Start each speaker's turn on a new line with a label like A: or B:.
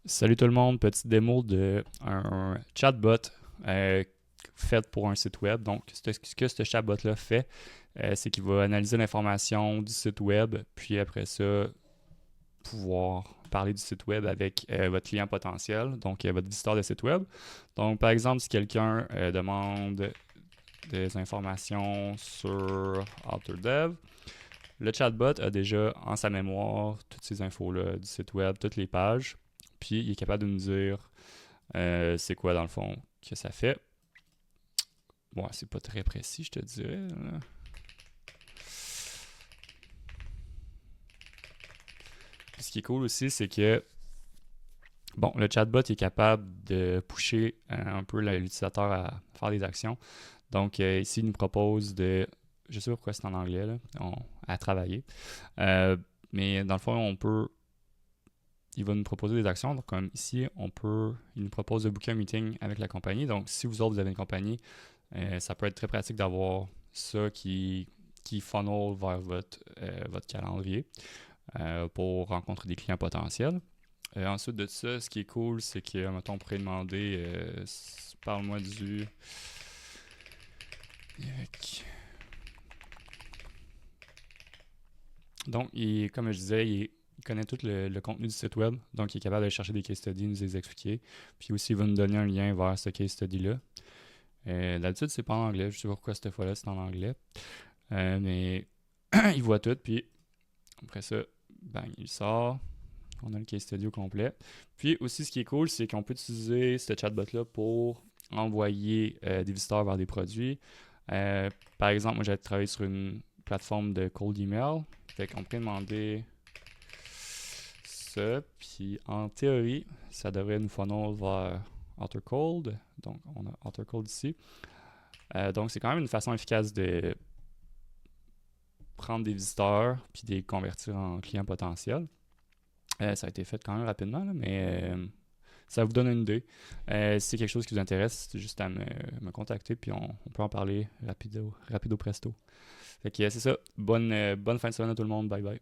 A: Salut tout le monde, petite démo de un chatbot euh, fait pour un site web. Donc, ce que ce chatbot-là fait, c'est qu'il va analyser l'information du site web, puis après ça, pouvoir parler du site web avec votre client potentiel, donc votre visiteur de site web. Donc, par exemple, si quelqu'un demande des informations sur AutoDev, le chatbot a déjà en sa mémoire toutes ces infos-là du site web, toutes les pages, puis il est capable de nous dire c'est quoi dans le fond que ça fait. Bon, c'est pas très précis, je te dirais, là. Puis ce qui est cool aussi, c'est que bon, le chatbot est capable de pusher un peu l'utilisateur à faire des actions. Donc ici, il nous propose de, je sais pas pourquoi c'est en anglais, là, à travailler. Euh, mais dans le fond, il va nous proposer des actions. Donc, comme ici, il nous propose de booker un meeting avec la compagnie. Donc, si vous autres, vous avez une compagnie, ça peut être très pratique d'avoir ça qui funnel vers votre calendrier pour rencontrer des clients potentiels. Ensuite de ça, ce qui est cool, c'est que, mettons, on pourrait demander parle-moi du. Donc, comme je disais, il connaît tout le contenu du site web, donc il est capable de chercher des case studies, nous les expliquer. Puis aussi, il va nous donner un lien vers ce case study-là. D'habitude, c'est pas en anglais, je sais pas pourquoi cette fois-là c'est en anglais. Mais il voit tout, puis après ça, bang, il sort. On a le case study au complet. Puis aussi, ce qui est cool, c'est qu'on peut utiliser ce chatbot-là pour envoyer des visiteurs vers des produits. Par exemple, moi, j'ai travaillé sur une plateforme de cold email. Fait qu'on peut demander ça. Puis en théorie, ça devrait nous funnel vers AutoCold. Donc, on a AutoCold ici. Donc, c'est quand même une façon efficace de prendre des visiteurs puis de les convertir en clients potentiels. Ça a été fait quand même rapidement, là, mais ça vous donne une idée. Si c'est quelque chose qui vous intéresse, c'est juste à me contacter puis on peut en parler rapido presto. Fait que c'est ça. Bonne fin de semaine à tout le monde. Bye bye.